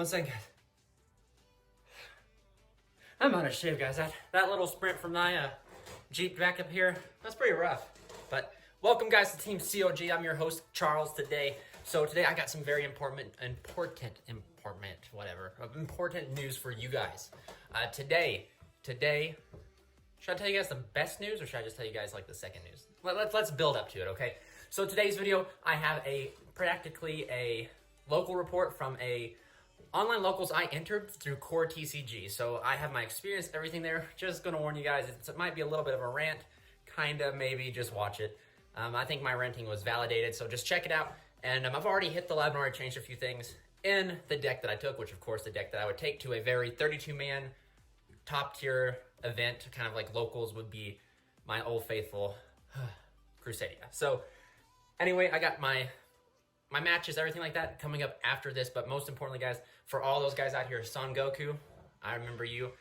One second, guys. I'm out of shape, guys. That little sprint from my Jeep back up here, that's pretty rough. But welcome, guys, to Team COG. I'm your host, Charles, today. So today I got some very important news for you guys. Today, should I tell you guys the best news, or should I just tell you guys like the second news? Let's build up to it, okay? So today's video, I have practically a local report from online locals I entered through Core TCG. So I have my experience, everything there. Just gonna warn you guys, it might be a little bit of a rant, kinda, maybe, just watch it. I think my renting was validated, so just check it out. And I've already hit the lab and already changed a few things in the deck that I took, which of course the deck that I would take to a very 32-man top tier event, kind of like locals would be my old faithful Crusadia. So anyway, I got my matches, everything like that coming up after this, but most importantly, guys, for all those guys out here, Son Goku, I remember you.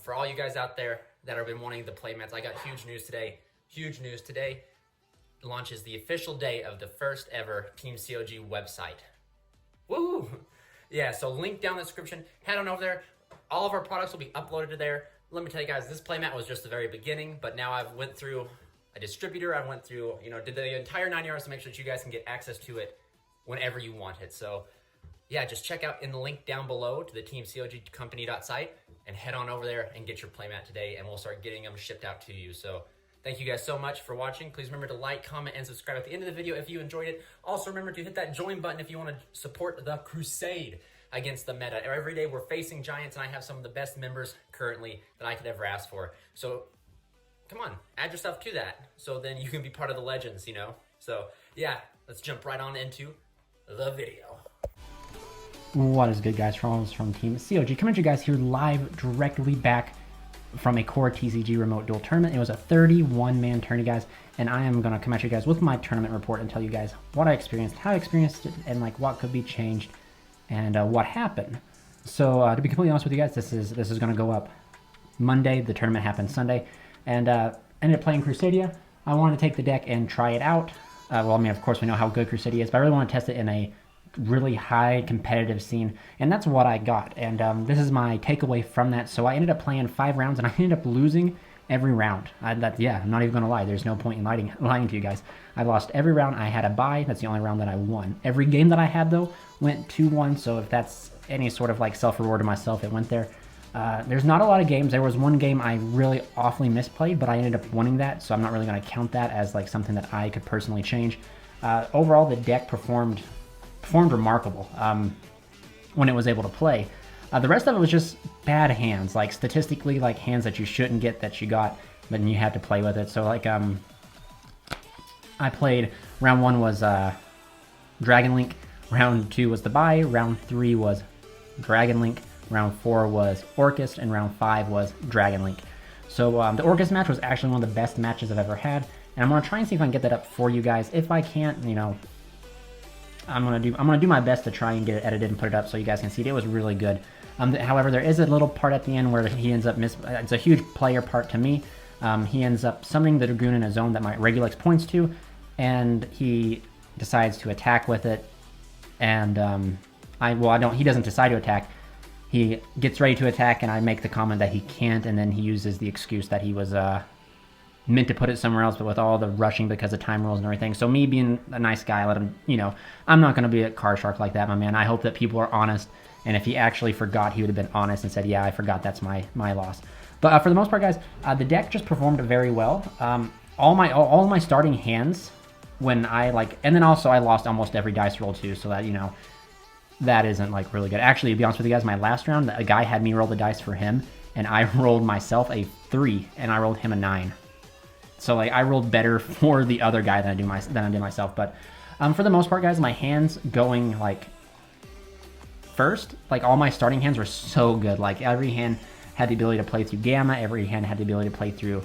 For all you guys out there that have been wanting the playmats, I got huge news today. Huge news today. Launches the official day of the first ever Team COG website. Woo! Yeah, so link down in the description. Head on over there. All of our products will be uploaded to there. Let me tell you guys, this playmat was just the very beginning, but now I've went through a distributor. I went through, did the entire 9 yards to make sure that you guys can get access to it whenever you want it. So yeah, just check out in the link down below to the teamcogcompany.site and head on over there and get your playmat today, and we'll start getting them shipped out to you. So thank you guys so much for watching. Please remember to like, comment, and subscribe at the end of the video if you enjoyed it. Also remember to hit that join button if you want to support the crusade against the meta. Every day we're facing giants, and I have some of the best members currently that I could ever ask for. So come on, add yourself to that, so then you can be part of the legends, So yeah, let's jump right on into the video. What is good, guys? Charles from Team COG coming at you guys here live directly back from a Core TCG remote duel tournament. It was a 31-man tourney, guys, and I am going to come at you guys with my tournament report and tell you guys what I experienced, how I experienced it, and like what could be changed and what happened. So to be completely honest with you guys, this is going to go up Monday. The tournament happened Sunday, and ended up playing Crusadia. I wanted to take the deck and try it out. Well, I mean, of course, we know how good Crusadia is, but I really want to test it in a really high competitive scene, and that's what I got. And this is my takeaway from that. So I ended up playing 5 rounds, and I ended up losing every round. Yeah, I'm not even going to lie. There's no point in lying to you guys. I lost every round. I had a bye. That's the only round that I won. Every game that I had, though, went 2-1, so if that's any sort of like self-reward to myself, it went there. There's not a lot of games. There was one game I really awfully misplayed, but I ended up winning that, so I'm not really going to count that as like something that I could personally change. Overall, the deck performed remarkable when it was able to play. The rest of it was just bad hands, like statistically, like hands that you shouldn't get that you got, but then you had to play with it. So like I played, round 1 was Dragon Link, round 2 was the bye, round 3 was Dragon Link, round 4 was Orcust, and round 5 was Dragon Link. So the Orcust match was actually one of the best matches I've ever had, and I'm gonna try and see if I can get that up for you guys. If I can't, I'm gonna do my best to try and get it edited and put it up so you guys can see it. It was really good. However, there is a little part at the end where he ends up it's a huge player part to me. He ends up summoning the Dragoon in a zone that my Regulix points to, and he decides to attack with it. And he doesn't decide to attack. He gets ready to attack, and I make the comment that he can't, and then he uses the excuse that he was meant to put it somewhere else, but with all the rushing because of time rules and everything. So me being a nice guy, I let him, I'm not going to be a card shark like that, my man. I hope that people are honest, and if he actually forgot, he would have been honest and said, yeah, I forgot, that's my loss. But for the most part, guys, the deck just performed very well. All my starting hands, when and then also I lost almost every dice roll too, so that, that isn't like really good. Actually, to be honest with you guys, my last round, a guy had me roll the dice for him, and I rolled myself a 3, and I rolled him a 9. So like I rolled better for the other guy than I did myself. But for the most part, guys, my hands going like first, like all my starting hands were so good. Like every hand had the ability to play through Gamma. Every hand had the ability to play through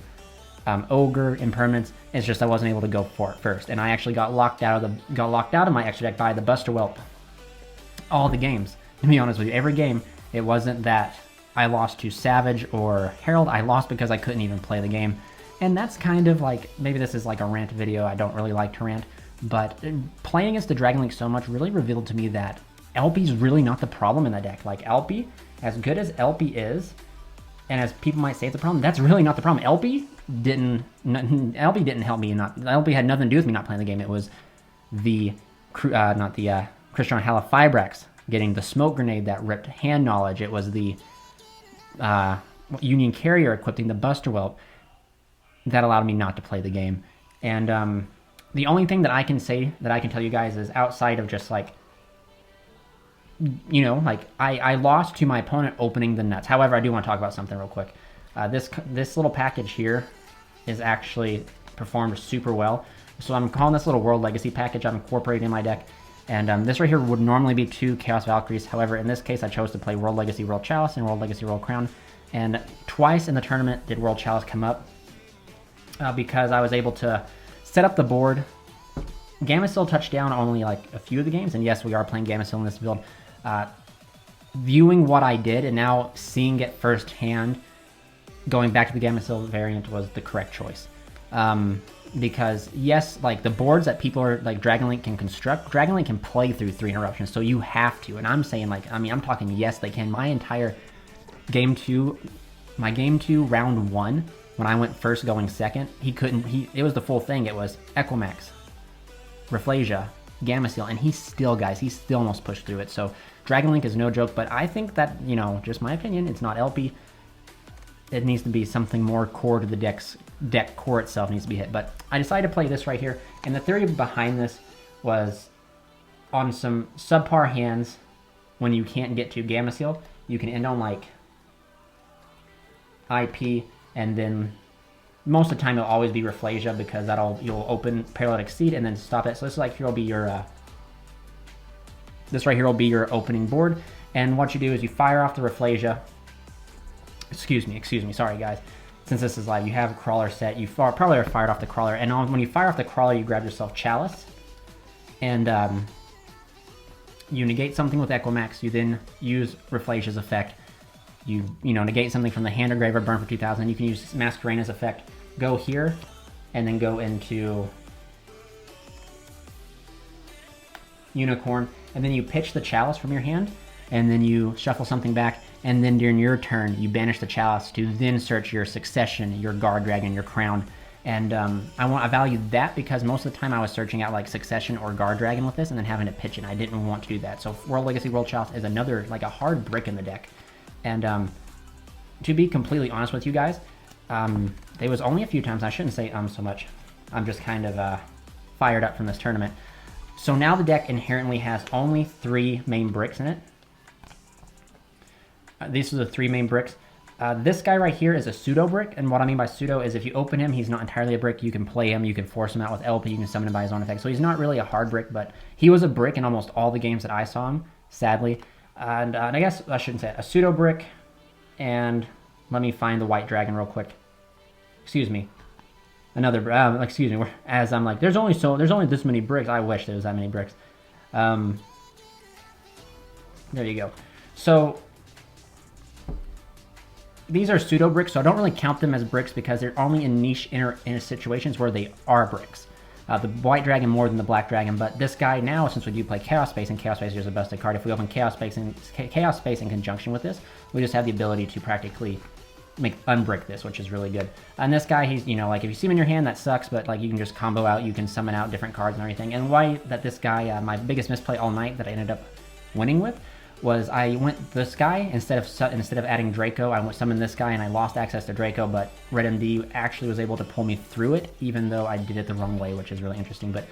Ogre, Impermanence. It's just I wasn't able to go for it first, and I actually got locked out of my extra deck by the Buster Whelp. All the games, to be honest with you, every game, it wasn't that I lost to Savage or Herald. I lost because I couldn't even play the game. And that's kind of like, maybe this is like a rant video. I don't really like to rant, but playing against the Dragon Link so much really revealed to me that LP's really not the problem in the deck. Like LP, as good as LP is, and as people might say it's a problem, that's really not the problem. LP didn't help me. LP had nothing to do with me not playing the game. It was the Christian Halafibrax getting the smoke grenade that ripped hand knowledge. It was the Union Carrier equipping the Buster Whelp that allowed me not to play the game. And the only thing that I can say, that I can tell you guys, is outside of just like, you know, like I lost to my opponent opening the nuts. However, I do want to talk about something real quick. This little package here is actually performed super well. So I'm calling this little World Legacy package. I'm incorporating in my deck. And this right here would normally be 2 Chaos Valkyries. However, in this case, I chose to play World Legacy World Chalice and World Legacy World Crown. And twice in the tournament did World Chalice come up because I was able to set up the board. Gamecill touched down only like a few of the games. And yes, we are playing Gamecill in this build. Viewing what I did and now seeing it firsthand, going back to the Gamecill variant was the correct choice. Because yes, like the boards that people are like Dragon Link can construct, Dragon Link can play through 3 interruptions, so you have to. And I'm saying, like, I mean, I'm talking yes, they can. My entire game 2 round 1, when I went first going second, it was the full thing. It was Equimax, Rafflesia, Gamecill, and he still almost pushed through it. So Dragon Link is no joke, but I think that, you know, just my opinion, it's not LP. It needs to be something more core to the deck core itself needs to be hit. But I decided to play this right here, and the theory behind this was on some subpar hands when you can't get to Gamecill, you can end on like IP, and then most of the time it'll always be Rafflesia because you'll open Paralytic Seed and then stop it. So this is like here will be your this right here will be your opening board, and what you do is you fire off the Rafflesia. Excuse me, sorry guys. Since this is live, you have a crawler set. You probably are fired off the crawler, and when you fire off the crawler, you grab yourself Chalice, and you negate something with Equimax. You then use Rafflesia's effect. You negate something from the hand or grave or burn for 2,000. You can use Masquerade's effect. Go here, and then go into Unicorn, and then you pitch the Chalice from your hand, and then you shuffle something back, and then during your turn, you banish the Chalice to then search your Succession, your Guard Dragon, your Crown. And I value that because most of the time I was searching out like Succession or Guard Dragon with this and then having to pitch it, and I didn't want to do that. So World Legacy World Chalice is another, like a hard brick in the deck. And to be completely honest with you guys, there was only a few times, I shouldn't say so much, I'm just kind of fired up from this tournament. So now the deck inherently has only 3 main bricks in it. These are the 3 main bricks. This guy right here is a pseudo brick, and what I mean by pseudo is if you open him, he's not entirely a brick. You can play him, you can force him out with LP, you can summon him by his own effect. So he's not really a hard brick, but he was a brick in almost all the games that I saw him, sadly. And I guess I shouldn't say it. A pseudo brick, and let me find the white dragon real quick. Excuse me. Another, excuse me, as I'm like, there's only this many bricks. I wish there was that many bricks. There you go. So these are pseudo bricks, so I don't really count them as bricks because they're only in niche inner situations where they are bricks. The white dragon more than the black dragon, but this guy now, since we do play Chaos Space, and Chaos Space is a busted card, if we open Chaos Space in conjunction with this, we just have the ability to practically unbrick this, which is really good. And this guy, he's, like if you see him in your hand, that sucks, but like you can just combo out, you can summon out different cards and everything. And why that this guy, my biggest misplay all night that I ended up winning with, was I went this guy instead of adding Draco. I summoned this guy and I lost access to Draco, but Red MD actually was able to pull me through it, even though I did it the wrong way, which is really interesting. But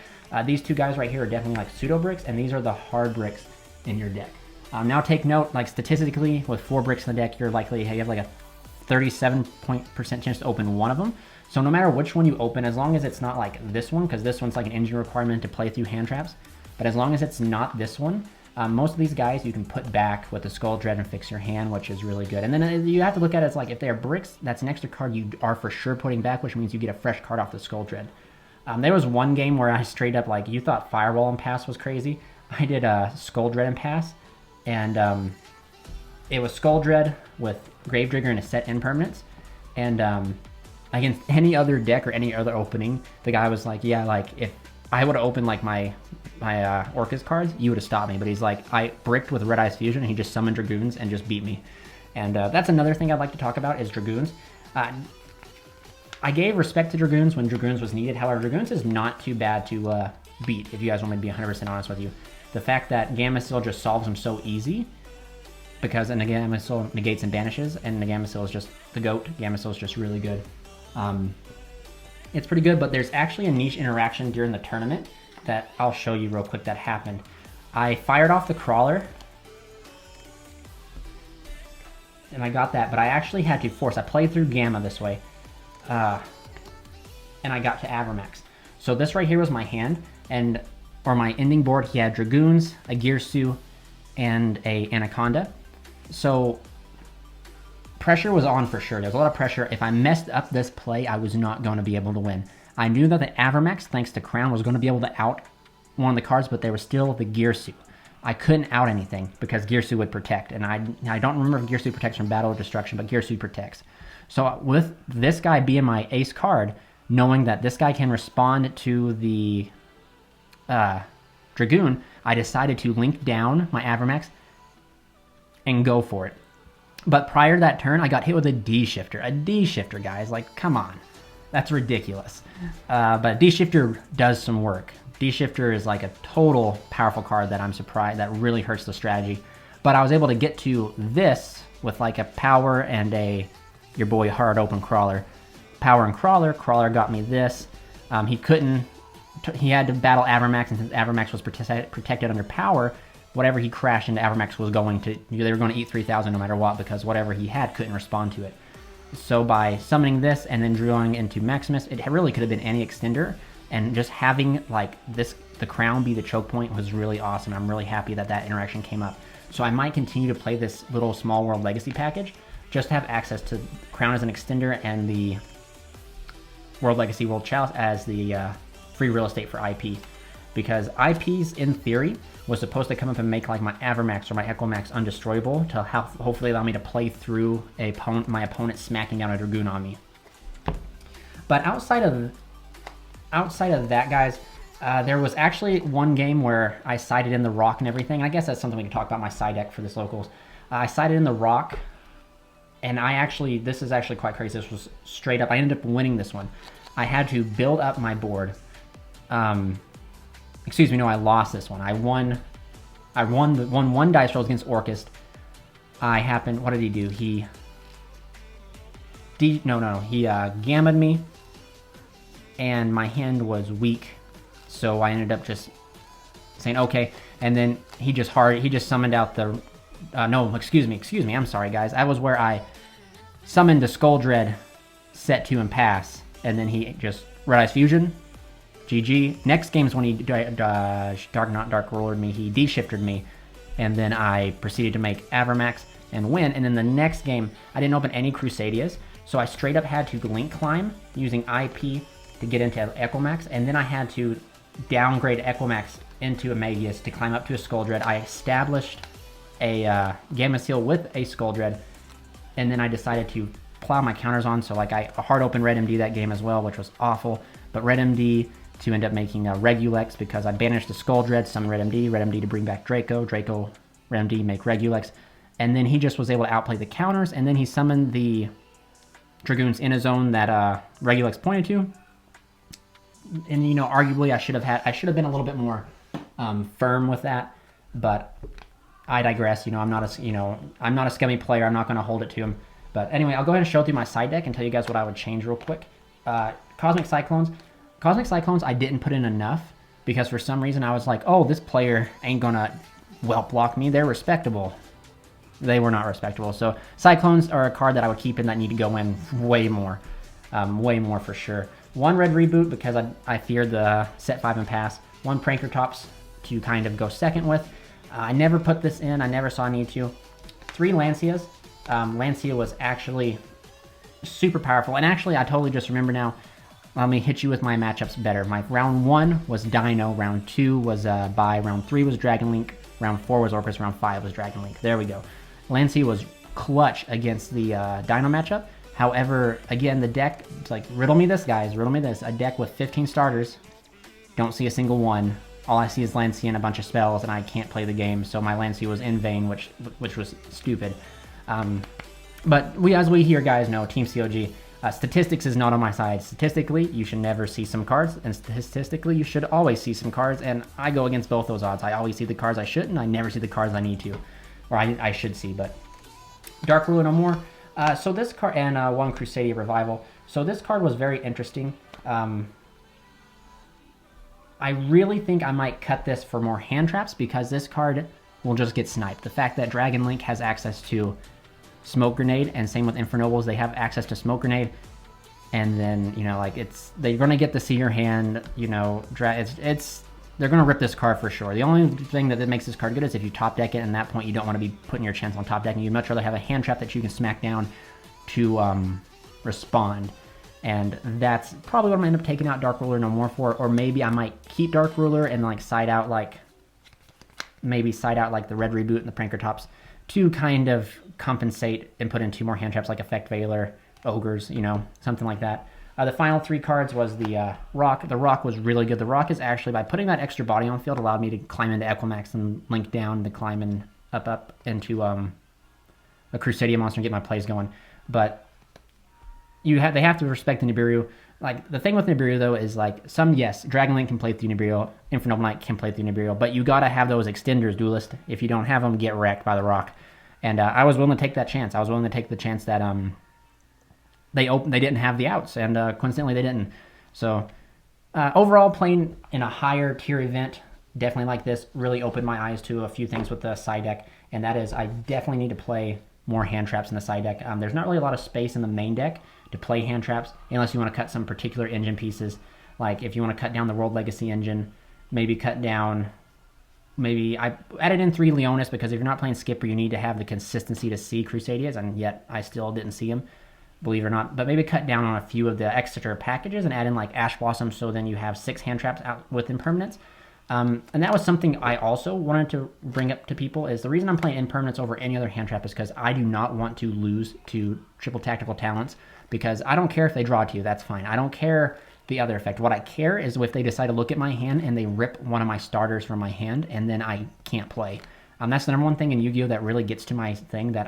these 2 guys right here are definitely like pseudo bricks, and these are the hard bricks in your deck. Now take note, like statistically, with 4 bricks in the deck, you have like a 37% chance to open one of them. So no matter which one you open, as long as it's not like this one, because this one's like an engine requirement to play through hand traps, but as long as it's not this one, most of these guys you can put back with the Skull Dread and fix your hand, which is really good. And then you have to look at it as like, if they're bricks, that's an extra card you are for sure putting back, which means you get a fresh card off the Skull Dread. There was one game where I straight up, like, you thought Firewall and Pass was crazy. I did a Skull Dread and Pass, and it was Skull Dread with Gravedigger and a set impermanence. And against any other deck or any other opening, the guy was like, yeah, like, if I would have opened like my Orcus cards, you would have stopped me. But he's like, I bricked with Red Eyes Fusion, and he just summoned Dragoons and just beat me. And that's another thing I'd like to talk about is Dragoons. I gave respect to Dragoons when Dragoons was needed. However, Dragoons is not too bad to beat, if you guys want me to be 100% honest with you. The fact that Gamma Seal just solves them so easy, because and Gamma Seal negates and banishes, and the Gamma Seal is just the GOAT. Gamma Seal is just really good. It's pretty good, but there's actually a niche interaction during the tournament that I'll show you real quick that happened. I fired off the Crawler, and I got that, but I actually had to force. I played through Gamma this way, and I got to Avermax. So this right here was my hand, or my ending board. He had Dragoons, a Gearsu, and a Anaconda. So pressure was on for sure. There was a lot of pressure. If I messed up this play, I was not going to be able to win. I knew that the Avermax, thanks to Crown, was going to be able to out one of the cards, but there was still the Gearsu. I couldn't out anything because Gearsu would protect, and I don't remember if Gearsu protects from battle or destruction, but Gearsu protects. So with this guy being my ace card, knowing that this guy can respond to the Dragoon, I decided to link down my Avermax and go for it. But prior to that turn, I got hit with a D-Shifter. A D-Shifter, guys. Like, come on. That's ridiculous. But D-Shifter does some work. D-Shifter is like a total powerful card that I'm surprised, that really hurts the strategy. But I was able to get to this with like a power and your boy hard open Crawler. Power and Crawler got me this. He had to battle Avermax, and since Avermax was protected under power, whatever he crashed into Avermax was going to, they were going to eat 3,000 no matter what, because whatever he had couldn't respond to it. So by summoning this and then drawing into Maximus, it really could have been any extender, and just having like the Crown be the choke point was really awesome. I'm really happy that that interaction came up. So I might continue to play this little Small World Legacy package, just to have access to Crown as an extender and the World Legacy World Chalice as the free real estate for IP. Because IPs, in theory, was supposed to come up and make like my Avermax or my Echomax undestroyable to hopefully allow me to play through my opponent smacking down a Dragoon on me. But outside of that, guys, there was actually one game where I sided in the Rock and everything. I guess that's something we can talk about, my side deck for this locals. I sided in the Rock, and this is actually quite crazy. This was straight up, I ended up winning this one. I had to build up my board. Excuse me, no, I lost this one. I won one dice rolls against Orcust. What did he do? He gammed me, and my hand was weak, so I ended up just saying okay, and then he just summoned out the, no, excuse me, I'm sorry guys. I was where I summoned the Skull Dread, set 2 and pass, and then he just Red Eyes Fusion, GG. Next game's when he Dark Rollered me, he D-Shifted me, and then I proceeded to make Avermax and win. And then the next game, I didn't open any Crusadias, so I straight up had to link climb using IP to get into Echomax, and then I had to downgrade Echomax into a Magius to climb up to a Skull Dread. I established a Gamma Seal with a Skull Dread, and then I decided to plow my counters on, so like I hard open Red MD that game as well, which was awful, but Red MD to end up making a Regulex because I banished the Skull Dread, summon Red MD to bring back Draco, Red MD, make Regulex, and then he just was able to outplay the counters, and then he summoned the Dragoons in a zone that Regulex pointed to, and you know, arguably I should have been a little bit more firm with that, but I digress. You know, I'm not a scummy player. I'm not going to hold it to him. But anyway, I'll go ahead and show through my side deck and tell you guys what I would change real quick. Cosmic Cyclones. Cosmic Cyclones I didn't put in enough because for some reason I was like, oh, this player ain't gonna whelp block me. They're respectable. They were not respectable. So Cyclones are a card that I would keep in that need to go in way more for sure. One red reboot because I feared the set 5 and pass. One Pranker Tops to kind of go second with. I never put this in. I never saw a need to. 3 Lancias. Lancia was actually super powerful. And actually, I totally just remember now. Let me hit you with my matchups better. My round 1 was Dino. Round 2 was Bi. Round 3 was Dragon Link. Round 4 was Orcus. Round 5 was Dragon Link. There we go. Lancia was clutch against the Dino matchup. However, again, the deck, it's like, riddle me this, guys. Riddle me this. A deck with 15 starters Don't see a single one. All I see is Lancey and a bunch of spells, and I can't play the game, so my Lancey was in vain, which was stupid. But as we here guys know, Team COG, statistics is not on my side. Statistically, you should never see some cards, and statistically, you should always see some cards, and I go against both those odds. I always see the cards I shouldn't, I never see the cards I need to, or I should see, but Dark Ruler no more. So this card, and one Crusadia Revival. So this card was very interesting. I really think I might cut this for more hand traps because this card will just get sniped. The fact that Dragon Link has access to Smoke Grenade, and same with Infernobles, they have access to Smoke Grenade, and then, you know, like, they're gonna get to see your hand, you know, they're gonna rip this card for sure. The only thing that makes this card good is if you top deck it, and at that point you don't want to be putting your chance on top decking. You'd much rather have a hand trap that you can smack down to respond. And that's probably what I'm gonna end up taking out Dark Ruler no more for, or maybe I might keep Dark Ruler and like side out like the Red Reboot and the Pranker Tops to kind of compensate and put in 2 more hand traps like Effect Veiler, Ogres, you know, something like that. The final 3 cards was the Rock. The Rock was really good. The Rock is actually, by putting that extra body on field, allowed me to climb into Equimax and link down to climb and up into a Crusadia monster and get my plays going. But they have to respect the Nibiru. Like, the thing with Nibiru, though, is, like, yes, Dragon Link can play through Nibiru, Infernoble Knight can play through Nibiru, but you gotta have those extenders, Duelist. If you don't have them, get wrecked by the Rock. And I was willing to take that chance. I was willing to take the chance that they didn't have the outs, and coincidentally, they didn't. So, overall, playing in a higher tier event, definitely like this, really opened my eyes to a few things with the side deck, and that is I definitely need to play more hand traps in the side deck. There's not really a lot of space in the main deck to play hand traps unless you want to cut some particular engine pieces. Like if you want to cut down the World Legacy engine, maybe I added in 3 Leonis because if you're not playing Skipper, you need to have the consistency to see Crusadias, and yet I still didn't see them, believe it or not. But maybe cut down on a few of the extra packages and add in like Ash Blossom, so then you have 6 hand traps out with impermanence. And that was something I also wanted to bring up to people, is the reason I'm playing impermanence over any other hand trap is because I do not want to lose to triple tactical talents, because I don't care if they draw to you, that's fine. I don't care the other effect. What I care is if they decide to look at my hand and they rip one of my starters from my hand, and then I can't play. That's the number one thing in Yu-Gi-Oh! That really gets to my thing, that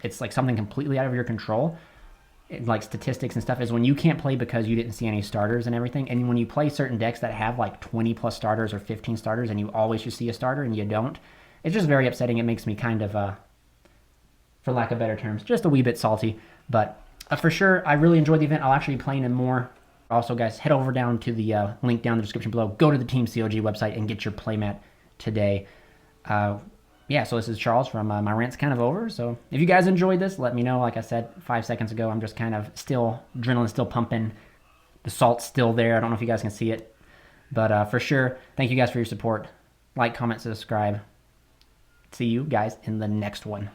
it's like something completely out of your control, like statistics and stuff, is when you can't play because you didn't see any starters and everything. And when you play certain decks that have like 20 plus starters or 15 starters, and you always just see a starter and you don't, it's just very upsetting. It makes me kind of, for lack of better terms, just a wee bit salty. But for sure, I really enjoyed the event. I'll actually be playing in more. Also, guys, head over down to the link down in the description below. Go to the Team COG website and get your playmat today. Yeah, so this is Charles from my rant's kind of over. So if you guys enjoyed this, let me know. Like I said 5 seconds ago, I'm just kind of adrenaline still pumping. The salt's still there. I don't know if you guys can see it. But for sure, thank you guys for your support. Like, comment, subscribe. See you guys in the next one.